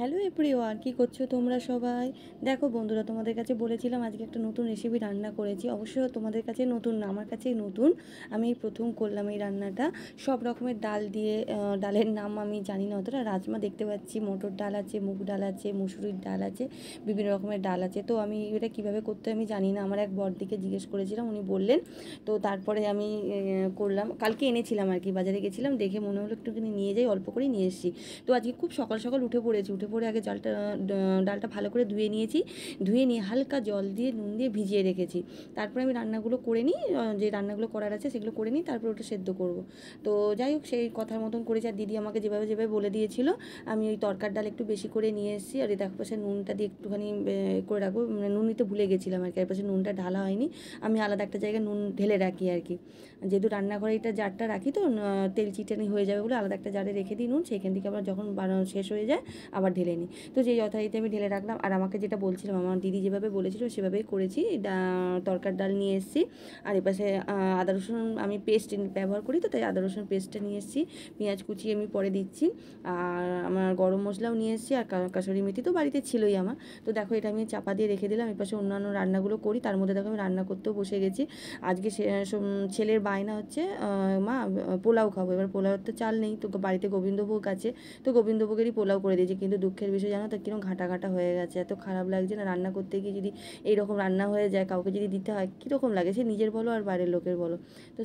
Hello everyone, কি করছো তোমরা সবাই? দেখো বন্ধুরা, তোমাদের কাছে বলেছিলাম আজকে একটা নতুন রেসিপি রান্না করেছি। অবশ্যই তোমাদের কাছে নতুন না, আমার কাছেই নতুন। আমি এই প্রথম করলাম এই রান্নাটা। সব রকমের ডাল দিয়ে, ডালের নাম আমি জানি না অতটা। রাজমা দেখতে পাচ্ছি, মটর ডাল আছে, মুগ ডাল আছে, মুসুরির ডাল আছে, বিভিন্ন রকমের ডাল আছে। তো আমি এটা কীভাবে করতে আমি জানি না। আমার এক বড়দিকে জিজ্ঞেস করেছিলাম, উনি বললেন। তো তারপরে আমি করলাম। কালকে এনেছিলাম আর কি, বাজারে গেছিলাম, দেখে মনে হলো একটুখানি নিয়ে যাই, অল্প করেই নিয়ে এসেছি। তো আজকে খুব সকাল সকাল উঠে পড়েছি। উঠে পড়ে আগে ডালটা ভালো করে ধুয়ে নিয়েছি। ধুয়ে নিয়ে হালকা জল দিয়ে নুন দিয়ে ভিজিয়ে রেখেছি। তারপরে আমি রান্নাগুলো করে নিই, যে রান্নাগুলো করার আছে সেগুলো করে নিই, তারপর ওটা সেদ্ধ করব। তো যাই হোক, সেই কথার মতন করেছি। আর দিদি আমাকে যেভাবে যেভাবে বলে দিয়েছিল, আমি ওই তরকার ডাল একটু বেশি করে নিয়ে এসেছি। আর এই দেখো পাশে নুনটা দিয়ে একটুখানি করে রাখবো, মানে নুন নিতে ভুলে গেছিলাম আর কি। আর পাশে নুনটা ঢালা হয়নি, আমি আলাদা একটা জায়গায় নুন ঢেলে রাখি আর কি। যেহেতু রান্নাঘরে এটা জারটা রাখি, তো তেল চিটানি হয়ে যাবে বলে আলাদা একটা জারে রেখে দিই নুন। সেইখান থেকে আবার যখন বানানো শেষ হয়ে যায় আবার ঢেলে নিই। তো যেই যথারীতি আমি ঢেলে রাখলাম। আর আমাকে যেটা বলছিলাম, আমার দিদি যেভাবে বলেছিল সেভাবেই করেছি। তরকার ডাল নিয়ে এসেছি। আর এপাশে আদা রসুন আমি পেস্ট ব্যবহার করি, তো তাই আদা রসুন পেস্টটা নিয়ে এসেছি। পেঁয়াজ কুচি আমি পরে দিচ্ছি। আর আমার গরম মশলাও নিয়ে এসেছি, আর কাসুরি মেথি তো বাড়িতে ছিলই আমার। তো দেখো, এটা আমি চাপা দিয়ে রেখে দিলাম। এপাশে অন্যান্য রান্নাগুলো করি, তার মধ্যে দেখো আমি রান্না করতেও বসে গেছি। আজকে ছেলের বায়না হচ্ছে, মা পোলাও খাবো। এবার পোলাওর তো চাল নেই, তো বাড়িতে গোবিন্দভোগ আছে, তো গোবিন্দভোগেরই পোলাও করে দিয়েছি। কিন্তু দুঃখের বিষয় জানো তো, কিরকম ঘাটা ঘাটা হয়ে গেছে। এত খারাপ লাগছে না, রান্না করতে গিয়ে যদি এইরকম রান্না হয়ে যায়, কাউকে যদি দিতে হয় কীরকম লাগে, সে নিজের বলো আর বাইরের লোকের বলো। তো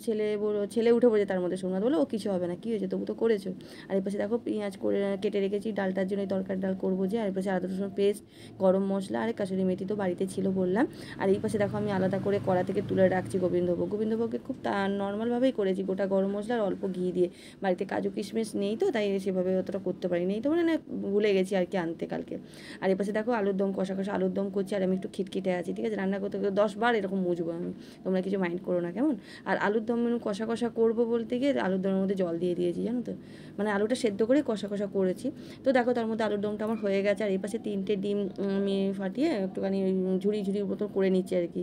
ছেলে উঠে পড়েছে তার মধ্যে, সোমনাথ বলো ও কিছু হবে না, কী হয়েছে, তবু তো করেছো। আর এর পাশে দেখো পেঁয়াজ করে কেটে রেখেছি ডালটার জন্য, তরকার ডাল করবো যে। আর এর পাশে আদা রসুন পেস্ট, গরম মশলা, আর কাসুরি মেথি তো বাড়িতে ছিল বললাম। আর এই পাশে দেখো আমি আলাদা করে কড়া থেকে তুলে রাখছি গোবিন্দভোগকে খুব নর্মালভাবেই করেছি, গোটা গরম মশলা আর অল্প ঘি দিয়ে। বাড়িতে কাজু কিশমিশ নেই, তো তাই সেভাবে অতটা করতে পারিনি, তো মানে ভুলে গেছি আর কি আনতে কালকে। আর এপাশে দেখো আলুর দম, কষা কষা আলুর দম করছি। আর আমি একটু খিটখিটে আছি, ঠিক আছে, রান্না করতে করতে 10 বার এরকম মুছবো আমি, তোমরা কিছু মাইন্ড করো না কেমন। আর আলুর দম কষা কষা করবো বলতে গিয়ে আলুর দমের মধ্যে জল দিয়ে দিয়েছি, জানো তো, মানে আলুটা সেদ্ধ করে কষা কষা করেছি। তো দেখো তার মধ্যে আলুর দমটা আমার হয়ে গেছে। আর এই পাশে 3টে ডিম আমি ফাটিয়ে একটুখানি ঝুড়ি ঝুড়ির মতো করে নিচ্ছি আর কি।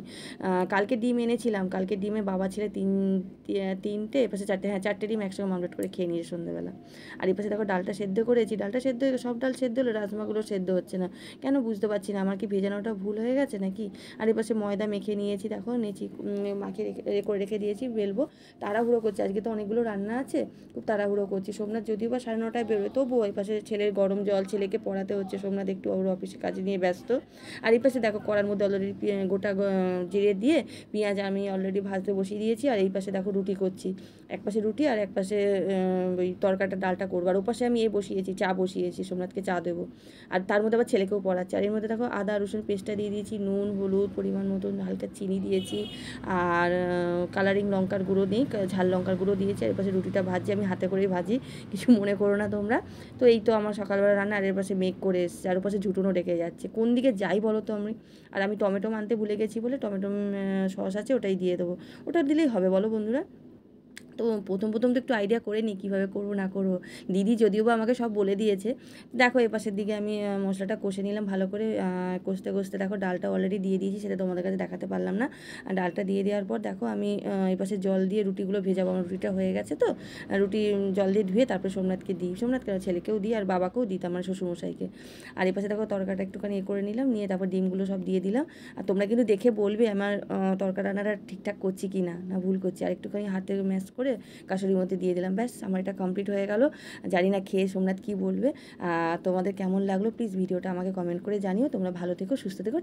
কালকে ডিম এনেছিলাম, কালকে ডিমে বাবা ছেলে তিনটে, এপাশে চারটে, হ্যাঁ 4টে ডিম একসঙ্গে মামলেট করে খেয়ে নিয়েছে সন্ধ্যেবেলা। আর এই পাশে দেখো ডালটা সেদ্ধ করেছি, ডালটা সেদ্ধ হয়ে সব ডাল সেদ্ধ হলো, রাজমাগুলো সেদ্ধ হচ্ছে না কেন বুঝতে পারছি না, আমার কি ভেজানোটা ভুল হয়ে গেছে নাকি। আর এই পাশে ময়দা মেখে নিয়েছি, দেখো মাখিয়ে করে রেখে দিয়েছি, বেলবো। তাড়াহুড়ো করছি, আজকে তো অনেকগুলো রান্না আছে, খুব তাড়াহুড়ো করছি। সোমনাথ যদিও বা 9:30টায় বেরোয়, তবুও এই পাশে ছেলের গরম জল, ছেলেকে পড়াতে হচ্ছে, সোমনাথ একটু ওর অফিসে কাজে নিয়ে ব্যস্ত। আর এই পাশে দেখো কড়ার মধ্যে অলরেডি গোটা জিরে দিয়ে পেঁয়াজ আমি অলরেডি ভাজতে বসিয়ে দিয়েছি। আর এই পাশে দেখো রুটি করছি, এক পাশে রুটি আর এক পাশে ওই তরকাটা ডালটা করবো। আর ওপাশে আমি বসিয়েছি, চা বসিয়েছি, সোমনাথকে চা দেবো। আর তার মধ্যে আবার ছেলেকেও পড়াচ্ছি। আর এর মধ্যে দেখো আদা রসুন পেস্টটা দিয়ে দিয়েছি, নুন হলুদ পরিমাণ মতন, হালকা চিনি দিয়েছি, আর কালারিং লঙ্কার গুঁড়ো নেই, ঝাল লঙ্কার গুঁড়ো দিয়েছি। আর এর পাশে রুটিটা ভাজি, আমি হাতে করেই ভাজি, কিছু মনে করো না তোমরা। তো এই তো আমার সকালবেলা রান্না। আর এর পাশে মেঘ করে এসছে, আর ওপাশে ঝুটুনও ডেকে যাচ্ছে, কোন দিকে যাই বলো তো আমি। আর আমি টমেটো আনতে ভুলে গেছি বলে টমেটো সস আছে, ওটাই দিয়ে দেবো। ওটা দিলেই হবে বলো বন্ধুরা। তো প্রথম প্রথম তো একটু আইডিয়া করে নিই কীভাবে করবো না করবো। দিদি যদিও বা আমাকে সব বলে দিয়েছে। দেখো এ পাশের দিকে আমি মশলাটা কষে নিলাম ভালো করে। কষতে কষতে দেখো ডালটা অলরেডি দিয়ে দিয়েছি, সেটা তোমাদের কাছে দেখাতে পারলাম না। আর ডালটা দিয়ে দেওয়ার পর দেখো আমি এই পাশে জল দিয়ে রুটিগুলো ভেজাবো। আমার রুটিটা হয়ে গেছে, তো রুটি জল দিয়ে ধুয়ে তারপরে সোমনাথকে দিই, সোমনাথকে ছেলেকেও দিই, আর বাবাকেও দিই, আমার শ্বশুরমশাইকে। আর এই পাশে দেখো তরকাটা একটুখানি করে নিলাম, নিয়ে তারপর ডিমগুলো সব দিয়ে দিলাম। আর তোমরা কিন্তু দেখে বলবে আমার তরকা রান্নাটা ঠিকঠাক করছি কি না, না ভুল করছি। আর একটুখানি হাতে ম্যাশ করে কাসুরির মধ্যে দিয়ে দিলাম, ব্যাস আমার এটা কমপ্লিট হয়ে গেল। জানি না খেয়ে সোমনাথ কী বলবে। তোমাদের কেমন লাগলো প্লিজ ভিডিওটা আমাকে কমেন্ট করে জানিও। তোমরা ভালো থেকো, সুস্থ থেকো।